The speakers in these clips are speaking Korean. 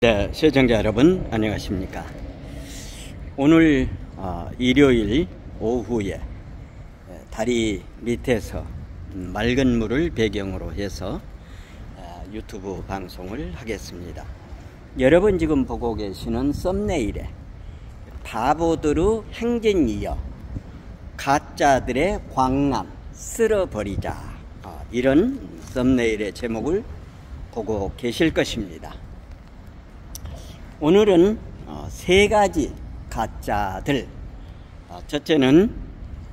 네, 시청자 여러분 안녕하십니까. 오늘 일요일 오후에 다리 밑에서 맑은 물을 배경으로 해서 유튜브 방송을 하겠습니다. 여러분 지금 보고 계시는 썸네일에 바보들의 행진이여 가짜들의 광남 쓸어버리자, 이런 썸네일의 제목을 보고 계실 것입니다. 오늘은 세 가지 가짜들, 첫째는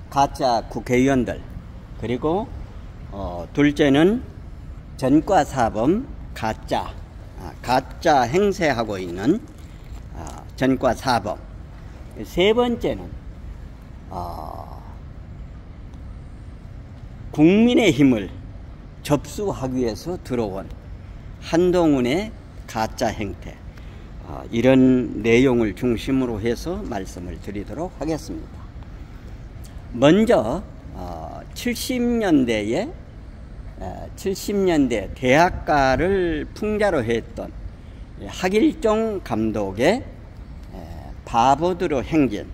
가짜 국회의원들, 그리고 둘째는 전과사범 가짜 행세하고 있는 전과사범, 세 번째는 국민의힘을 접수하기 위해서 들어온 한동훈의 가짜 행태, 이런 내용을 중심으로 해서 말씀을 드리도록 하겠습니다. 먼저 70년대 대학가를 풍자로 했던 하길종 감독의 바보들의 행진,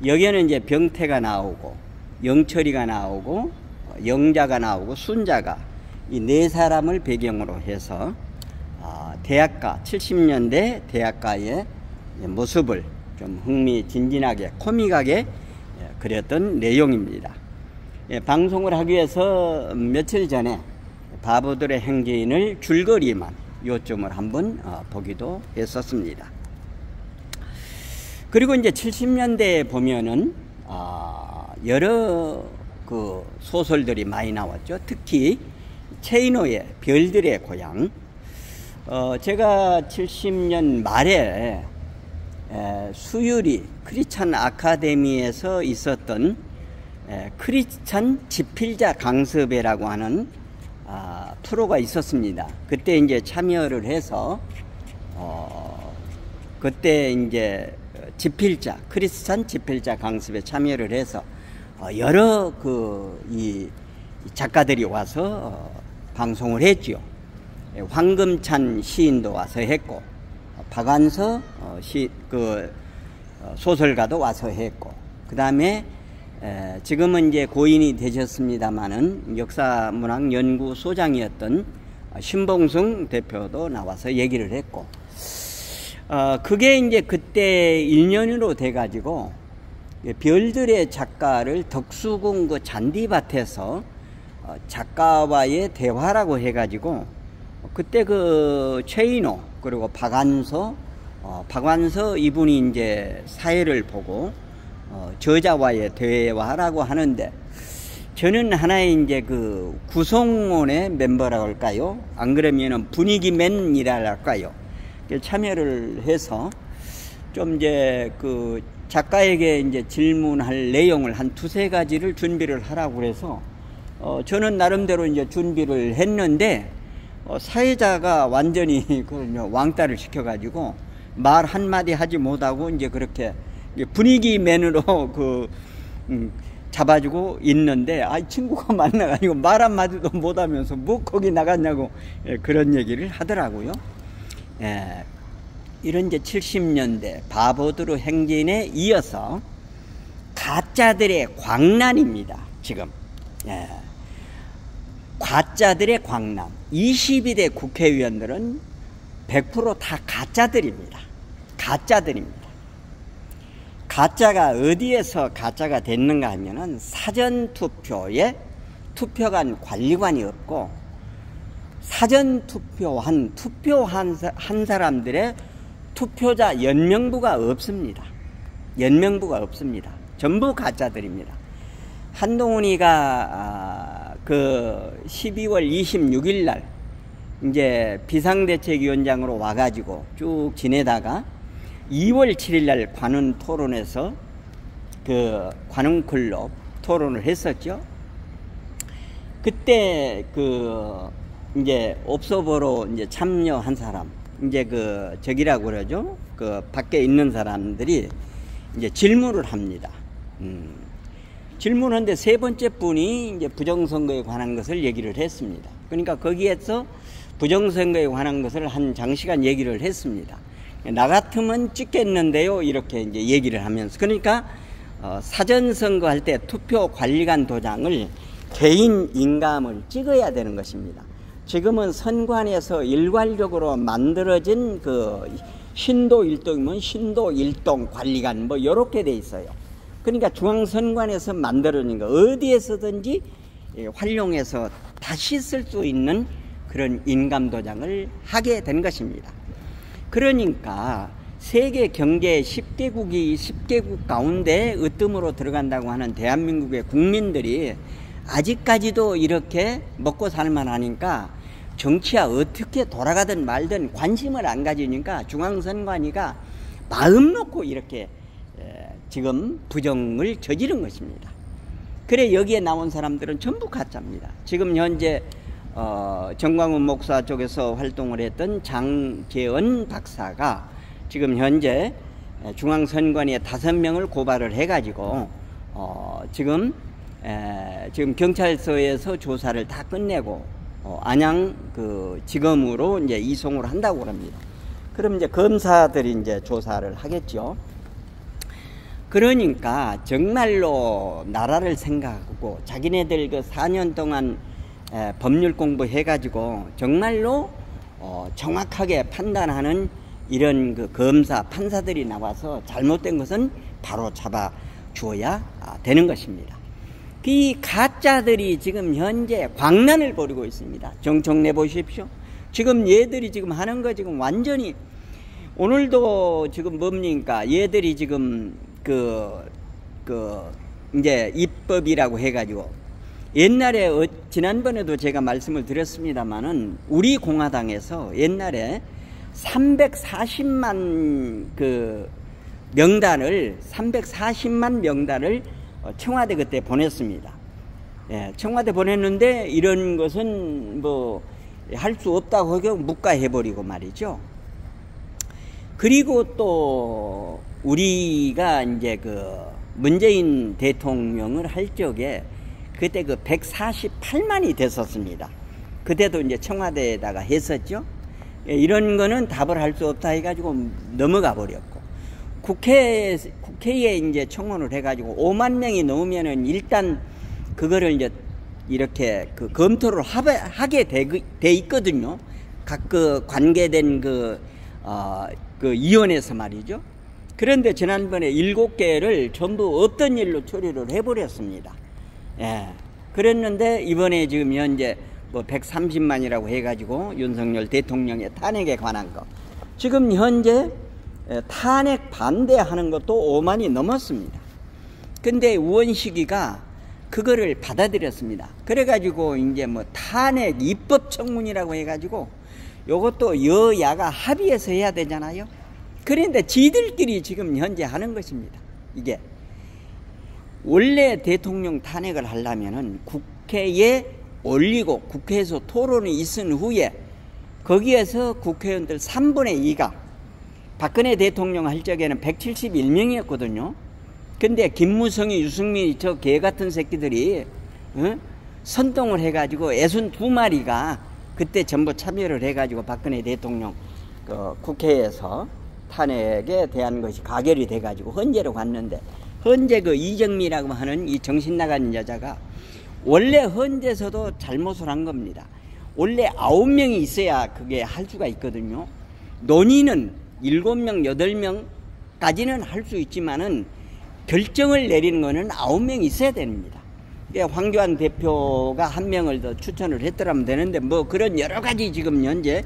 여기에는 이제 병태가 나오고 영철이가 나오고 영자가 나오고 순자가, 이 네 사람을 배경으로 해서 대학가, 70년대 대학가의 모습을 좀 흥미진진하게 코믹하게 그렸던 내용입니다. 방송을 하기 위해서 며칠 전에 바보들의 행진을 줄거리만 요점을 한번 보기도 했었습니다. 그리고 이제 70년대에 보면은 여러 그 소설들이 많이 나왔죠. 특히 최인호의 별들의 고향. 제가 70년 말에 수유리 크리스찬 아카데미에서 있었던 크리스찬 지필자 강습회라고 하는 프로가 있었습니다. 그때 이제 참여를 해서 그때 이제 지필자, 크리스찬 지필자 강습에 참여를 해서 여러 이 작가들이 와서 방송을 했죠. 황금찬 시인도 와서 했고, 박완서 소설가도 와서 했고, 그 다음에 지금은 이제 고인이 되셨습니다마는 역사문학연구소장이었던 신봉승 대표도 나와서 얘기를 했고, 그게 이제 그때 1년으로 돼가지고 별들의 작가를 덕수궁 그 잔디밭에서 작가와의 대화라고 해가지고, 그때 그 최인호 그리고 박완서 이분이 이제 사회를 보고 저자와의 대화라고 하는데, 저는 하나의 이제 그 구성원의 멤버라고 할까요? 안 그러면은 분위기맨이라 할까요? 참여를 해서 좀 이제 그 작가에게 이제 질문할 내용을 한 두세 가지를 준비를 하라고 해서 저는 나름대로 이제 준비를 했는데, 사회자가 완전히 왕따를 시켜가지고 말 한마디 하지 못하고 이제 그렇게 분위기맨으로 잡아주고 있는데, 친구가 만나가지고 말 한마디도 못하면서 뭐 거기 나갔냐고 그런 얘기를 하더라고요. 이런 이제 70년대 바보들의 행진에 이어서 가짜들의 광란입니다. 지금 가짜들의 광란. 22대 국회의원들은 100% 다 가짜들입니다. 가짜가 어디에서 가짜가 됐는가 하면은, 사전투표에 투표관 관리관이 없고, 사전투표한 사람들의 투표자 연명부가 없습니다. 전부 가짜들입니다. 한동훈이가 그 12월 26일 날 이제 비상대책위원장으로 와가지고 쭉 지내다가 2월 7일 날 관훈 토론에서 그 관훈클럽 토론을 했었죠. 그때 그 이제 옵서버로 이제 참여한 사람, 이제 그 저기라고 그러죠. 그 밖에 있는 사람들이 이제 질문을 합니다. 질문하는데 세 번째 분이 이제 부정선거에 관한 것을 얘기를 했습니다. 그러니까 거기에서 부정선거에 관한 것을 한 장시간 얘기를 했습니다. 나 같으면 찍겠는데요, 이렇게 이제 얘기를 하면서. 그러니까 사전선거 할 때 투표관리관 도장을 개인 인감을 찍어야 되는 것입니다. 지금은 선관에서 일괄적으로 만들어진 그 신도 일동이면 신도 일동 관리관 뭐 이렇게 돼 있어요. 그러니까 중앙선관에서 만들어진 거 어디에서든지 활용해서 다시 쓸 수 있는 그런 인감 도장을 하게 된 것입니다. 그러니까 세계 경제 10개국 가운데 으뜸으로 들어간다고 하는 대한민국의 국민들이 아직까지도 이렇게 먹고 살만 하니까 정치가 어떻게 돌아가든 말든 관심을 안 가지니까 중앙선관위가 마음 놓고 이렇게 지금 부정을 저지른 것입니다. 그래 여기에 나온 사람들은 전부 가짜입니다. 지금 현재 정광훈 목사 쪽에서 활동을 했던 장재원 박사가 지금 현재 중앙선관위에 5명을 고발을 해가지고 지금 경찰서에서 조사를 다 끝내고 안양 그 지검으로 이제 이송을 한다고 합니다. 그럼 이제 검사들이 이제 조사를 하겠죠. 그러니까 정말로 나라를 생각하고 자기네들 그 4년 동안 법률 공부해가지고 정말로 정확하게 판단하는 이런 그 검사, 판사들이 나와서 잘못된 것은 바로 잡아 주어야 되는 것입니다. 이 가짜들이 지금 현재 광란을 벌이고 있습니다. 정청 내보십시오. 지금 얘들이 지금 하는 거 지금 완전히 오늘도 지금 뭡니까? 얘들이 지금 이제 입법이라고 해가지고 옛날에 지난번에도 제가 말씀을 드렸습니다만은 우리 공화당에서 옛날에 340만 명단을 청와대 그때 보냈습니다. 예, 청와대 보냈는데 이런 것은 뭐 할 수 없다고 하고 묵과해버리고 말이죠. 그리고 또 우리가 이제 문재인 대통령을 할 적에 그때 148만이 됐었습니다. 그때도 이제 청와대에다가 했었죠. 예, 이런 거는 답을 할 수 없다 해가지고 넘어가 버렸고, 국회에 이제 청원을 해가지고 5만 명이 넘으면은 일단 그거를 이제 이렇게 검토를 하게 돼 있거든요. 각 관계된 위원회에서 말이죠. 그런데 지난번에 7개를 전부 없던 일로 처리를 해버렸습니다. 예. 그랬는데 이번에 지금 현재 130만이라고 해가지고 윤석열 대통령의 탄핵에 관한 거. 지금 현재 탄핵 반대하는 것도 5만이 넘었습니다. 근데 우원식이가 그거를 받아들였습니다. 그래가지고 이제 탄핵 입법 청문이라고 해가지고 요것도 여야가 합의해서 해야 되잖아요. 그런데 지들끼리 지금 현재 하는 것입니다. 이게 원래 대통령 탄핵을 하려면은 국회에 올리고 국회에서 토론이 있은 후에 거기에서 국회의원들 3분의 2가 박근혜 대통령 할 적에는 171명이었거든요. 근데 김무성이 유승민이 저 개같은 새끼들이 선동을 해가지고 62마리가 그때 전부 참여를 해가지고 박근혜 대통령 국회에서 탄핵에 대한 것이 가결이 돼가지고 헌재로 갔는데, 헌재 이정미라고 하는 이 정신 나간 여자가 원래 헌재에서도 잘못을 한 겁니다. 원래 9명이 있어야 그게 할 수가 있거든요. 논의는 7명, 8명까지는 할 수 있지만은 결정을 내리는 거는 9명이 있어야 됩니다. 황교안 대표가 1명을 더 추천을 했더라면 되는데 그런 여러 가지 지금 현재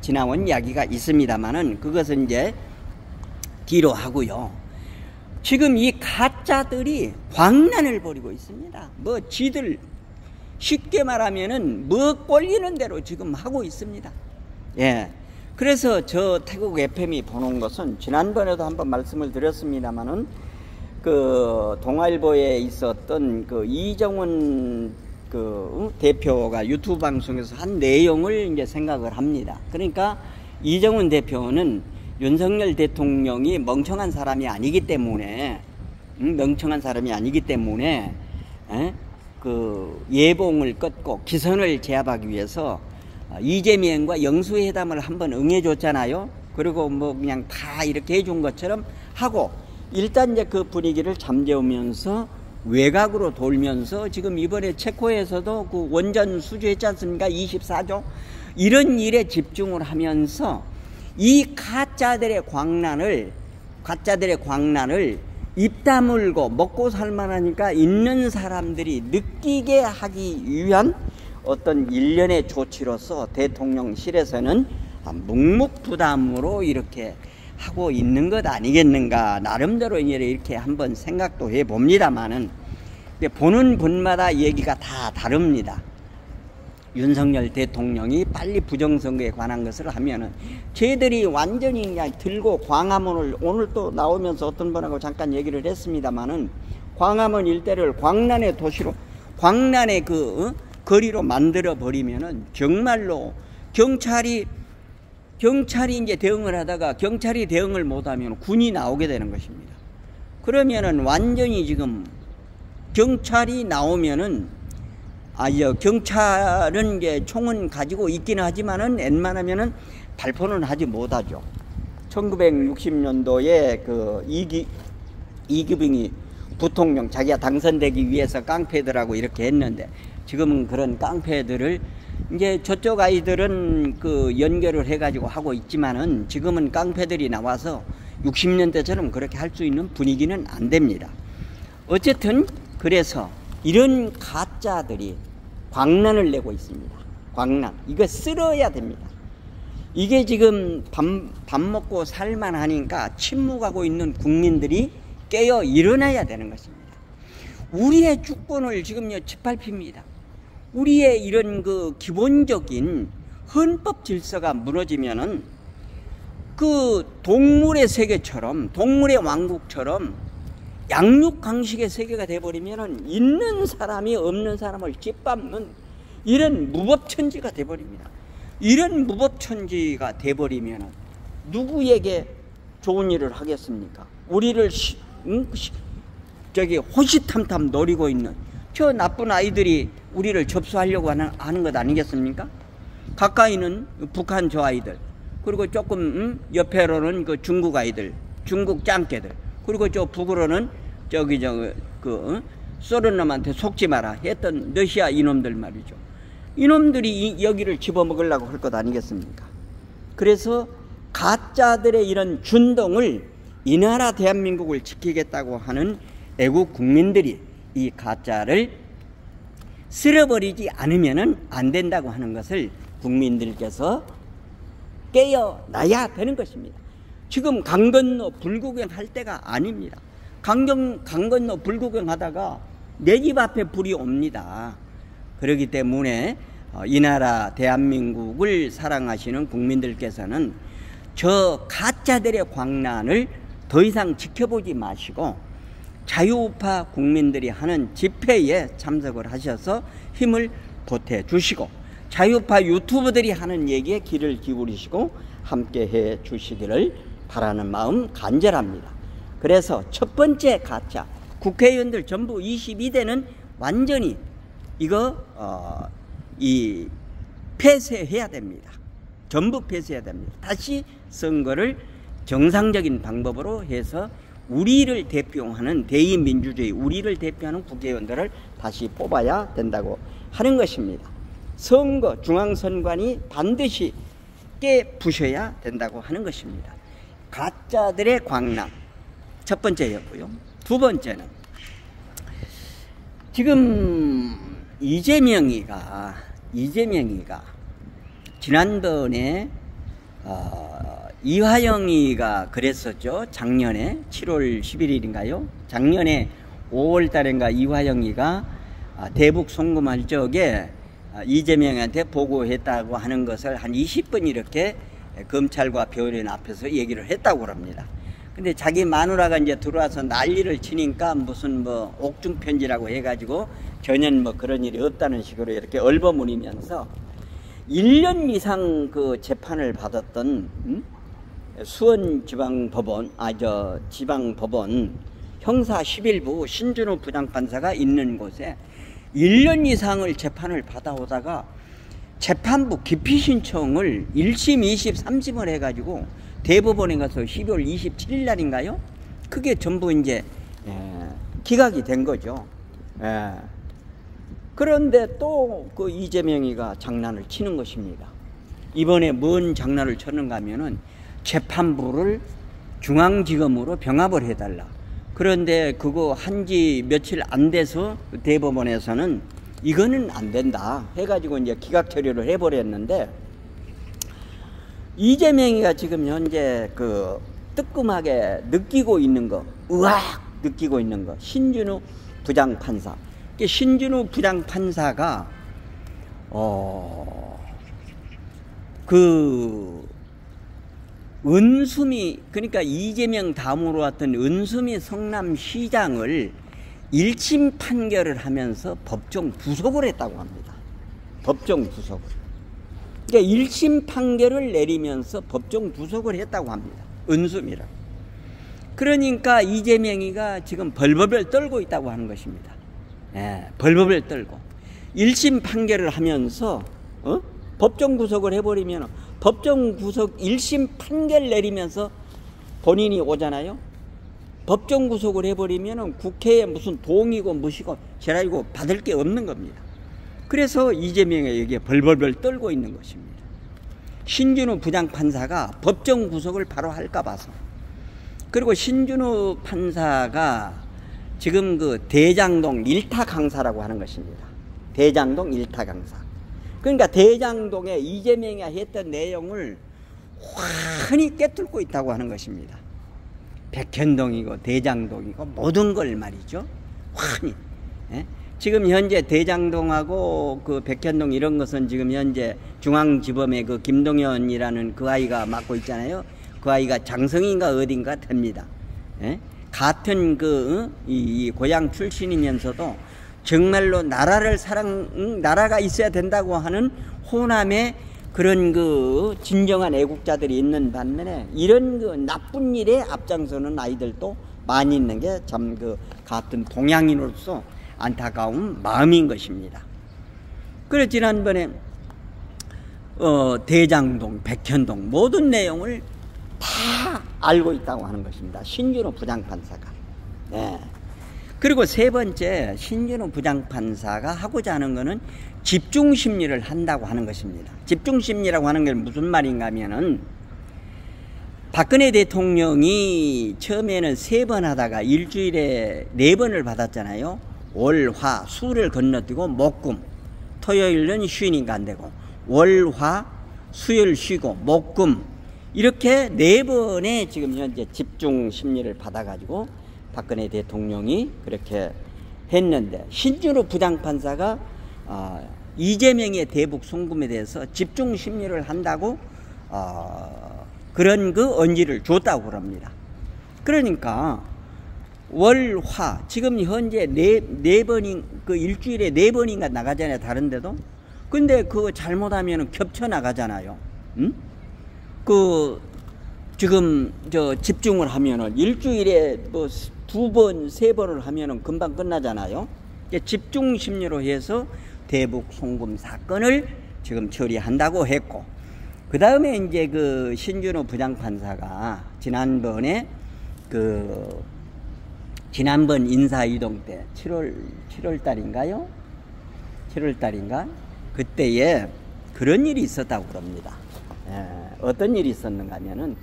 지나온 이야기가 있습니다만은 그것은 이제 뒤로 하고요. 지금 이 가짜들이 광란을 벌이고 있습니다. 지들 쉽게 말하면은 꼴리는 대로 지금 하고 있습니다. 예. 그래서 저 태국 FM이 보는 것은 지난번에도 한번 말씀을 드렸습니다만은 동아일보에 있었던 이정훈 대표가 유튜브 방송에서 한 내용을 이제 생각을 합니다. 그러니까 이정훈 대표는 윤석열 대통령이 멍청한 사람이 아니기 때문에 예봉을 꺾고 기선을 제압하기 위해서 이재명과 영수회담을 한번 응해줬잖아요. 그리고 뭐 그냥 다 이렇게 해준 것처럼 하고 일단 이제 그 분위기를 잠재우면서 외곽으로 돌면서 지금 이번에 체코에서도 그 원전 수주했지 않습니까? 24조. 이런 일에 집중을 하면서 이 가짜들의 광란을 입 다물고 먹고 살만하니까 있는 사람들이 느끼게 하기 위한 어떤 일련의 조치로서 대통령실에서는 묵묵부담으로 이렇게 하고 있는 것 아니겠는가. 나름대로 이렇게 한번 생각도 해봅니다만은 보는 분마다 얘기가 다 다릅니다. 윤석열 대통령이 빨리 부정선거에 관한 것을 하면은 쟤들이 완전히 그냥 들고 광화문을 오늘 또 나오면서 어떤 분하고 잠깐 얘기를 했습니다마는 광화문 일대를 광란의 도시로 광란의 거리로 만들어 버리면은 정말로 경찰이 이제 대응을 하다가 경찰이 대응을 못하면 군이 나오게 되는 것입니다. 그러면은 완전히 지금 경찰이 나오면은 경찰은 이제 총은 가지고 있기는 하지만은 웬만하면은 발포는 하지 못하죠. 1960년도에 그 이기붕이 부통령 자기가 당선되기 위해서 깡패들하고 이렇게 했는데 지금은 그런 깡패들을 이제 저쪽 아이들은 그 연결을 해가지고 하고 있지만은 지금은 깡패들이 나와서 60년대처럼 그렇게 할 수 있는 분위기는 안 됩니다. 어쨌든 그래서 이런 가짜들이 광란을 내고 있습니다. 광란. 이거 쓸어야 됩니다. 이게 지금 밥 먹고 살만하니까 침묵하고 있는 국민들이 깨어 일어나야 되는 것입니다. 우리의 주권을 지금요 짓밟힙니다. 우리의 이런 그 기본적인 헌법 질서가 무너지면은 그 동물의 세계처럼 동물의 왕국처럼 양육강식의 세계가 돼버리면은 있는 사람이 없는 사람을 짓밟는 이런 무법천지가 돼버립니다. 이런 무법천지가 돼버리면은 누구에게 좋은 일을 하겠습니까? 우리를 호시탐탐 노리고 있는 저 나쁜 아이들이 우리를 접수하려고 하는 것 아니겠습니까? 가까이는 북한 저 아이들, 그리고 조금 옆에로는 그 중국 아이들, 중국 짱깨들, 그리고 저 북으로는 쏘는 놈한테 속지 마라 했던 러시아 이놈들 말이죠. 이놈들이 여기를 집어먹으려고 할 것 아니겠습니까? 그래서 가짜들의 이런 준동을 이 나라 대한민국을 지키겠다고 하는 애국 국민들이 이 가짜를 쓸어버리지 않으면 안 된다고 하는 것을 국민들께서 깨어나야 되는 것입니다. 지금 강 건너 불구경 할 때가 아닙니다. 강 건너 불구경 하다가 내 집 앞에 불이 옵니다. 그렇기 때문에 이 나라 대한민국을 사랑하시는 국민들께서는 저 가짜들의 광란을 더 이상 지켜보지 마시고 자유우파 국민들이 하는 집회에 참석을 하셔서 힘을 보태 주시고 자유우파 유튜버들이 하는 얘기에 귀를 기울이시고 함께 해 주시기를 바라는 마음 간절합니다. 그래서 첫 번째 가짜, 국회의원들 전부 22대는 완전히 이거 폐쇄해야 됩니다. 전부 폐쇄해야 됩니다. 다시 선거를 정상적인 방법으로 해서 우리를 대표하는 대의민주주의, 우리를 대표하는 국회의원들을 다시 뽑아야 된다고 하는 것입니다. 선거 중앙선관위 반드시 깨부셔야 된다고 하는 것입니다. 가짜들의 광란, 첫 번째였고요. 두 번째는 지금 이재명이가 지난번에 이화영이가 그랬었죠. 작년에 7월 11일인가요? 작년에 5월 달인가 이화영이가 대북 송금할 적에 이재명한테 보고했다고 하는 것을 한 20분 이렇게 검찰과 변호인 앞에서 얘기를 했다고 합니다. 근데 자기 마누라가 이제 들어와서 난리를 치니까 무슨 뭐 옥중 편지라고 해가지고 전혀 뭐 그런 일이 없다는 식으로 이렇게 얼버무리면서 1년 이상 그 재판을 받았던 수원지방법원, 지방법원 형사 11부 신준호 부장판사가 있는 곳에 1년 이상을 재판을 받아오다가 재판부 기피 신청을 1심, 2심, 3심을 해가지고 대법원에 가서 12월 27일 날인가요? 그게 전부 이제 기각이 된 거죠. 그런데 또 그 이재명이가 장난을 치는 것입니다. 이번에 뭔 장난을 쳤는가 하면은 재판부를 중앙지검으로 병합을 해달라. 그런데 그거 한지 며칠 안 돼서 대법원에서는 이거는 안 된다 해가지고 이제 기각 처리를 해버렸는데, 이재명이가 지금 현재 그 뜨끔하게 느끼고 있는 거, 으악 느끼고 있는 거, 신준우 부장판사. 신준우 부장판사가 그 은수미, 그러니까 이재명 다음으로 왔던 은수미 성남시장을 1심 판결을 하면서 법정 구속을 했다고 합니다. 법정 구속을. 그러니까 1심 판결을 내리면서 법정 구속을 했다고 합니다. 은수미를. 그러니까 이재명이가 지금 벌벌벌 떨고 있다고 하는 것입니다. 벌벌벌 떨고 1심 판결을 하면서 법정 구속을 해버리면, 법정 구속 1심 판결 내리면서 본인이 오잖아요. 법정 구속을 해버리면 국회에 무슨 동의고 무시고 제라이고 받을 게 없는 겁니다. 그래서 이재명이 여기에 벌벌벌 떨고 있는 것입니다. 신준우 부장판사가 법정 구속을 바로 할까 봐서. 그리고 신준우 판사가 지금 그 대장동 일타 강사라고 하는 것입니다. 대장동 일타 강사. 그러니까 대장동에 이재명이 했던 내용을 환히 꿰뚫고 있다고 하는 것입니다. 백현동이고 대장동이고 모든 걸 말이죠. 환히. 지금 현재 대장동하고 그 백현동 이런 것은 지금 현재 중앙지검의 그 김동연이라는 그 아이가 맡고 있잖아요. 그 아이가 장성인가 어딘가 됩니다. 같은 이 고향 출신이면서도 정말로 나라를 나라가 있어야 된다고 하는 호남의 그런 그 진정한 애국자들이 있는 반면에 이런 그 나쁜 일에 앞장서는 아이들도 많이 있는 게 참 그 같은 동양인으로서 안타까운 마음인 것입니다. 그래서 지난번에 대장동, 백현동 모든 내용을 다 알고 있다고 하는 것입니다. 신준우 부장판사가. 그리고 세 번째, 신준우 부장판사가 하고자 하는 것은 집중심리를 한다고 하는 것입니다. 집중심리라고 하는 게 무슨 말인가 하면은, 박근혜 대통령이 처음에는 3번 하다가 일주일에 4번을 받았잖아요. 월, 화, 수를 건너뛰고 목금, 토요일은 쉬니까 안 되고, 월, 화, 수요일 쉬고 목금, 이렇게 4번의 지금 현재 집중심리를 받아가지고 박근혜 대통령이 그렇게 했는데, 신준우 부장판사가 이재명의 대북 송금에 대해서 집중심리를 한다고 그런 그 언지를 줬다고 그럽니다. 그러니까 월, 화, 지금 현재 네 번인, 그 일주일에 4번인가 나가잖아요, 다른데도. 근데 그거 잘못하면 겹쳐 나가잖아요. 지금 집중을 하면은 일주일에 뭐 2번, 3번을 하면은 금방 끝나잖아요. 집중 심리로 해서 대북 송금 사건을 지금 처리한다고 했고, 그 다음에 이제 그 신준우 부장판사가 지난번 인사이동 때 7월 달인가요? 7월 달인가? 그때에 그런 일이 있었다고 그럽니다. 어떤 일이 있었는가 하면은,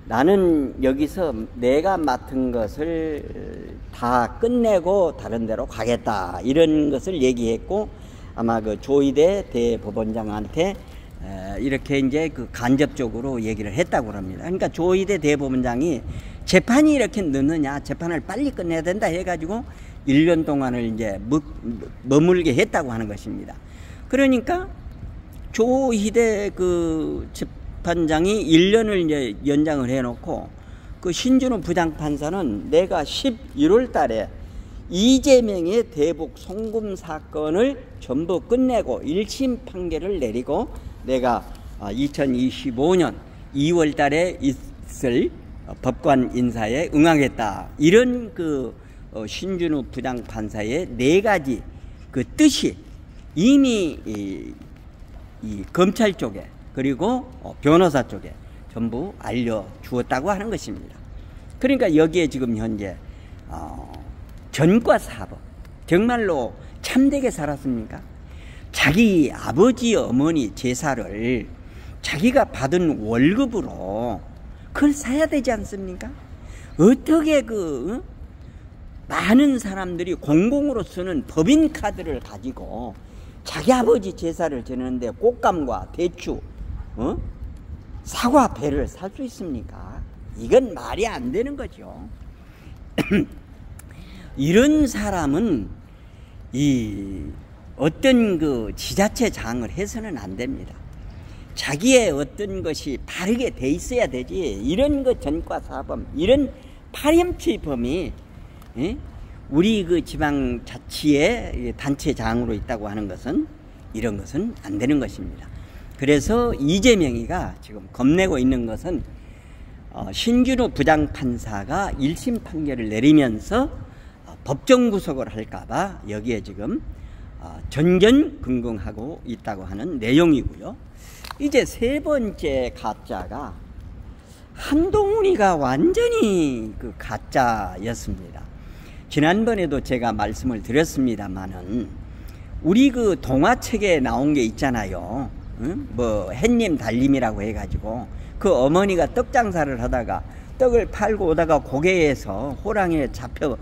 나는 여기서 내가 맡은 것을 다 끝내고 다른 데로 가겠다, 이런 것을 얘기했고, 아마 그 조희대 대법원장한테 이렇게 이제 그 간접적으로 얘기를 했다고 합니다. 그러니까 조희대 대법원장이 재판이 이렇게 늦느냐, 재판을 빨리 끝내야 된다 해가지고 1년 동안을 이제 머물게 했다고 하는 것입니다. 그러니까 조희대 그 재판장이 1년을 이제 연장을 해놓고, 그 신준우 부장판사는 내가 11월 달에 이재명의 대북 송금 사건을 전부 끝내고 1심 판결을 내리고 내가 2025년 2월 달에 있을 법관 인사에 응하겠다, 이런 그 신준우 부장판사의 4가지 그 뜻이 이미 이 검찰 쪽에 그리고 변호사 쪽에 전부 알려주었다고 하는 것입니다. 그러니까 여기에 지금 현재 전과 사법 정말로 참되게 살았습니까? 자기 아버지 어머니 제사를 자기가 받은 월급으로 그걸 사야 되지 않습니까? 어떻게 많은 사람들이 공공으로 쓰는 법인카드를 가지고 자기 아버지 제사를 지내는데 꽃감과 대추, 사과, 배를 살 수 있습니까? 이건 말이 안 되는 거죠. 이런 사람은 어떤 지자체장을 해서는 안 됩니다. 자기의 어떤 것이 바르게 돼 있어야 되지. 이런 전과사범, 이런 파렴치범이 우리 지방자치의 단체장으로 있다고 하는 것은 이런 것은 안 되는 것입니다. 그래서 이재명이가 지금 겁내고 있는 것은 신준호 부장판사가 1심 판결을 내리면서 법정 구속을 할까봐 여기에 지금 전전긍긍하고 있다고 하는 내용이고요. 이제 세 번째 가짜가 한동훈이가 완전히 가짜였습니다. 지난번에도 제가 말씀을 드렸습니다만은 우리 동화책에 나온 게 있잖아요. 뭐 햇님 달님이라고 해가지고 그 어머니가 떡 장사를 하다가 떡을 팔고 오다가 고개에서 호랑이에 잡혀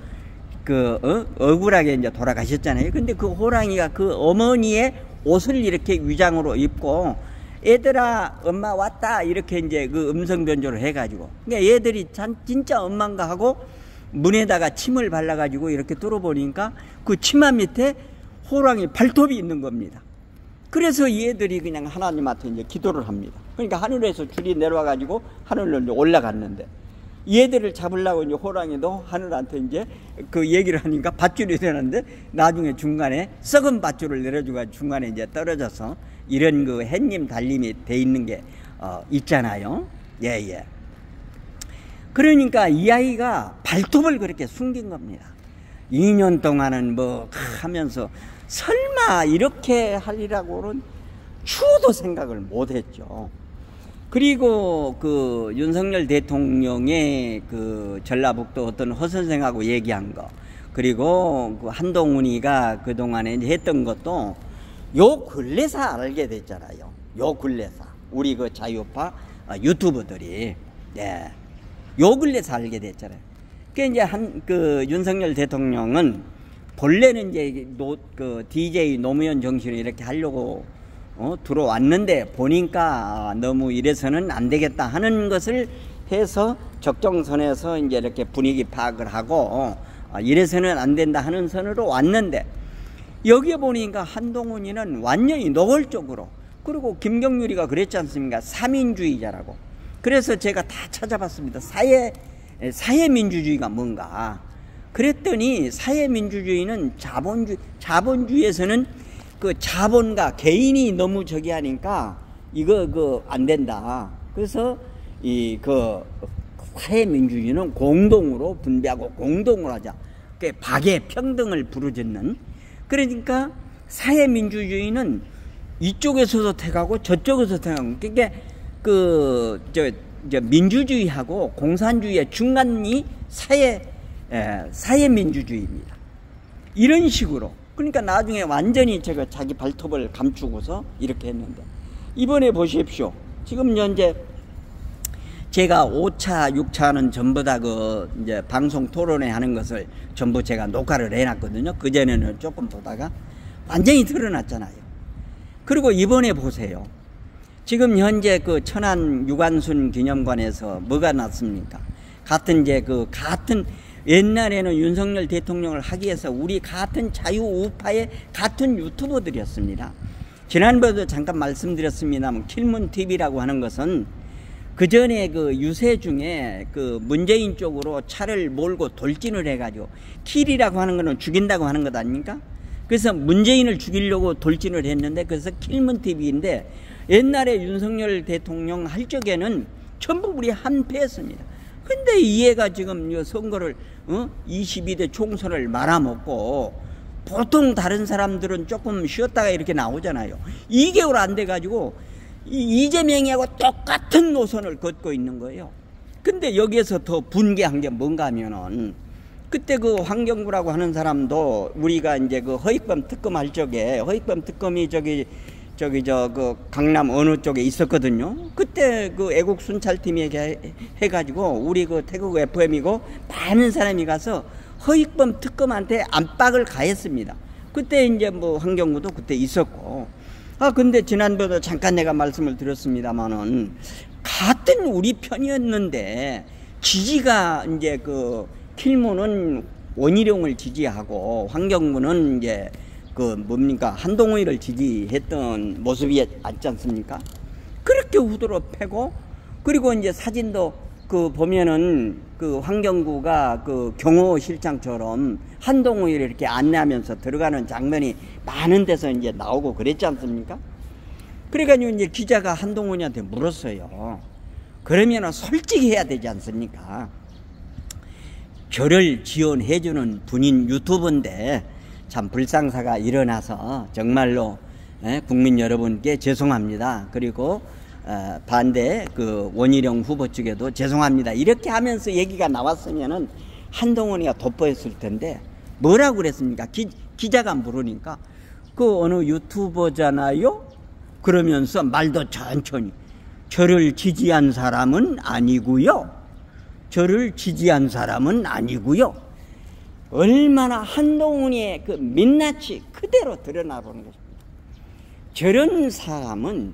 억울하게 이제 돌아가셨잖아요. 근데 그 호랑이가 그 어머니의 옷을 이렇게 위장으로 입고 얘들아 엄마 왔다 이렇게 이제 음성 변조를 해가지고 그러니까 얘들이 진짜 엄마인가 하고 문에다가 침을 발라가지고 이렇게 뚫어보니까 그 치마 밑에 호랑이 발톱이 있는 겁니다. 그래서 얘들이 그냥 하나님한테 이제 기도를 합니다. 그러니까 하늘에서 줄이 내려와가지고 하늘로 이제 올라갔는데 얘들을 잡으려고 이제 호랑이도 하늘한테 이제 얘기를 하니까 밧줄이 되는데 나중에 중간에 썩은 밧줄을 내려주고 중간에 이제 떨어져서 이런 햇님 달님이 돼 있는 게 있잖아요. 예. 그러니까 이 아이가 발톱을 그렇게 숨긴 겁니다. 2년 동안은 뭐 하면서 설마 이렇게 하리라고는 추호도 생각을 못 했죠. 그리고 윤석열 대통령의 전라북도 어떤 허 선생하고 얘기한 거, 그리고 한동훈이가 그동안에 했던 것도 요 근래사 알게 됐잖아요. 요 근래사. 우리 자유파 유튜버들이. 네. 요 근래사 알게 됐잖아요. 그러니까 이제 윤석열 대통령은 본래는 이제 DJ 노무현 정신을 이렇게 하려고 들어왔는데 보니까 너무 이래서는 안 되겠다 하는 것을 해서 적정선에서 이제 이렇게 분위기 파악을 하고 이래서는 안 된다 하는 선으로 왔는데 여기에 보니까 한동훈이는 완전히 노골적으로 그리고 김경률이가 그랬지 않습니까? 사민주의자라고. 그래서 제가 다 찾아봤습니다. 사회민주주의가 뭔가. 그랬더니 사회민주주의는 자본주의에서는 자본가 개인이 너무 저기 하니까 이거 안 된다. 그래서 사회민주주의는 공동으로 분배하고 공동으로 하자. 박애 평등을 부르짖는. 그러니까 사회민주주의는 이쪽에서도 태가고 저쪽에서 태가고. 그러니까 민주주의하고 공산주의의 중간이 사회민주주의입니다. 이런 식으로. 그러니까 나중에 완전히 제가 자기 발톱을 감추고서 이렇게 했는데 이번에 보십시오. 지금 현재 제가 5차, 6차는 전부 다 이제 방송 토론회 하는 것을 전부 제가 녹화를 해놨거든요. 그전에는 조금 보다가 완전히 드러났잖아요. 그리고 이번에 보세요. 지금 현재 천안 유관순 기념관에서 뭐가 났습니까? 같은 옛날에는 윤석열 대통령을 하기 위해서 우리 같은 자유우파의 같은 유튜버들이었습니다. 지난번에도 잠깐 말씀드렸습니다만 킬문TV라고 하는 것은 그전에 유세 중에 문재인 쪽으로 차를 몰고 돌진을 해가지고 킬이라고 하는 것은 죽인다고 하는 것 아닙니까? 그래서 문재인을 죽이려고 돌진을 했는데 그래서 킬문TV인데 옛날에 윤석열 대통령 할 적에는 전부 우리 한패했습니다. 근데 이 애가 지금 선거를 22대 총선을 말아먹고 보통 다른 사람들은 조금 쉬었다가 이렇게 나오잖아요. 2개월 안 돼가지고 이재명이하고 똑같은 노선을 걷고 있는 거예요. 근데 여기에서 더 분개한 게 뭔가 하면은, 그때 그 환경부라고 하는 사람도 우리가 이제 그 허익범 특검 할 적에, 허익범 특검이 그 강남 어느 쪽에 있었거든요. 그때 그 애국 순찰팀이 해가지고 우리 그 태국 FM이고 많은 사람이 가서 허익범 특검한테 압박을 가했습니다. 그때 이제 뭐 환경부도 그때 있었고. 근데 지난번에 잠깐 내가 말씀을 드렸습니다만은, 같은 우리 편이었는데 지지가 이제 그 필모는 원희룡을 지지하고 환경부는 이제 그 뭡니까 한동훈이를 지지했던 모습이 있지 않습니까? 그렇게 후드로 패고, 그리고 이제 사진도 그 보면은 그 환경부가 그 경호실장처럼 한동훈이를 이렇게 안내하면서 들어가는 장면이 많은 데서 이제 나오고 그랬지 않습니까? 그래가지고 이제 기자가 한동훈이한테 물었어요. 그러면은 솔직히 해야 되지 않습니까? 저를 지원해주는 분인 유튜브인데 참 불상사가 일어나서 정말로 국민 여러분께 죄송합니다. 그리고 반대 그 원희룡 후보 측에도 죄송합니다. 이렇게 하면서 얘기가 나왔으면은 한동훈이가 돋보였을 텐데 뭐라고 그랬습니까? 기자가 물으니까 그 어느 유튜버잖아요? 그러면서 말도 천천히, 저를 지지한 사람은 아니고요. 저를 지지한 사람은 아니고요. 얼마나 한동훈의 그 민낯이 그대로 드러나보는 것입니다. 저런 사람은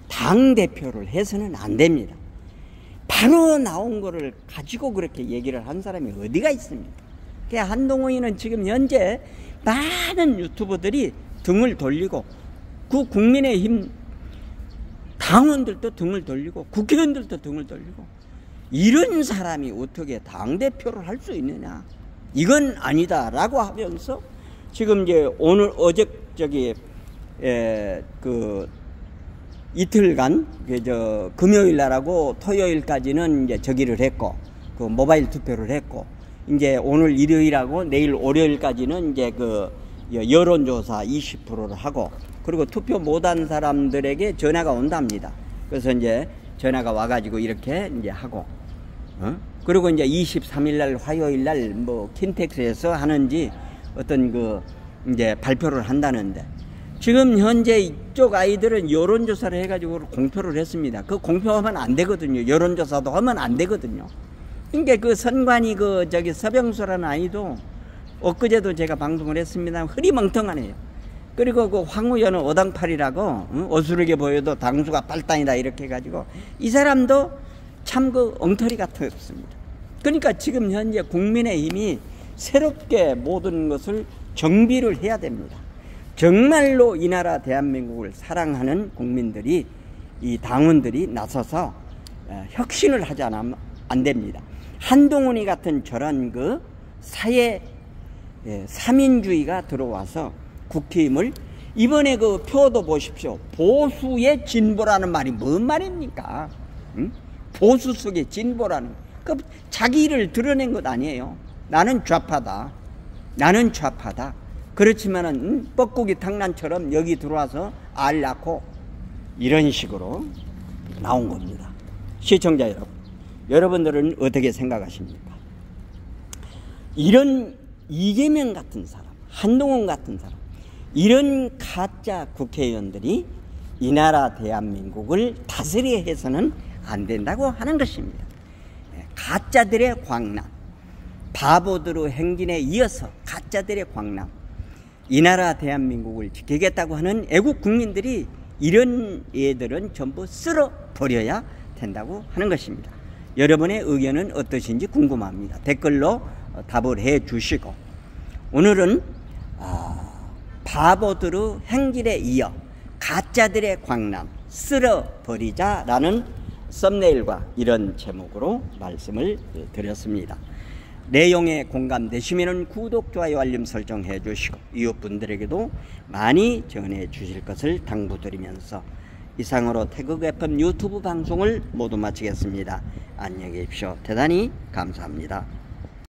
당대표를 해서는 안 됩니다. 바로 나온 거를 가지고 그렇게 얘기를 한 사람이 어디가 있습니까? 한동훈이는 지금 현재 많은 유튜버들이 등을 돌리고, 그 국민의힘 당원들도 등을 돌리고 국회의원들도 등을 돌리고, 이런 사람이 어떻게 당대표를 할 수 있느냐, 이건 아니다라고 하면서 지금 이제 오늘 어제 그 이틀간 금요일 날하고 토요일까지는 이제 저기를 했고, 그 모바일 투표를 했고, 이제 오늘 일요일하고 내일 월요일까지는 이제 그 여론조사 20%를 하고, 그리고 투표 못한 사람들에게 전화가 온답니다. 그래서 이제 전화가 와가지고 이렇게 이제 하고, 그리고 이제 23일 날 화요일 날 뭐 킨텍스에서 하는지 어떤 그 이제 발표를 한다는데, 지금 현재 이쪽 아이들은 여론조사를 해가지고 공표를 했습니다. 그 공표하면 안 되거든요. 여론조사도 하면 안 되거든요. 그러니까 그 선관위 서병수라는 아이도 엊그제도 제가 방송을 했습니다. 흐리멍텅하네요. 그리고 그 황우여는 오당팔이라고 어수르게 보여도 당수가 빨단이다 이렇게 해가지고, 이 사람도 참 그 엉터리 같았습니다. 그러니까 지금 현재 국민의힘이 새롭게 모든 것을 정비를 해야 됩니다. 정말로 이 나라 대한민국을 사랑하는 국민들이, 이 당원들이 나서서 혁신을 하지 않으면 안 됩니다. 한동훈이 같은 저런 그 사회 삼인주의가 들어와서 국힘을, 이번에 그 표도 보십시오. 보수의 진보라는 말이 뭔 말입니까? 보수 속의 진보라는, 그 자기를 드러낸 것 아니에요. 나는 좌파다, 나는 좌파다. 그렇지만은 뻐꾸기 탕란처럼 여기 들어와서 알 낳고 이런 식으로 나온 겁니다. 시청자 여러분, 여러분들은 어떻게 생각하십니까? 이런 이재명 같은 사람, 한동훈 같은 사람, 이런 가짜 국회의원들이 이 나라 대한민국을 다스리게 해서는 안 된다고 하는 것입니다. 가짜들의 광남, 바보들의 행진에 이어서 가짜들의 광남, 이 나라 대한민국을 지키겠다고 하는 애국 국민들이 이런 애들은 전부 쓸어버려야 된다고 하는 것입니다. 여러분의 의견은 어떠신지 궁금합니다. 댓글로 답을 해 주시고, 오늘은 바보들의 행진에 이어 가짜들의 광남 쓸어버리자라는 썸네일과 이런 제목으로 말씀을 드렸습니다. 내용에 공감되시면 구독, 좋아요, 알림 설정해 주시고 이웃분들에게도 많이 전해 주실 것을 당부드리면서 이상으로 태국 FM 유튜브 방송을 모두 마치겠습니다. 안녕히 계십시오. 대단히 감사합니다.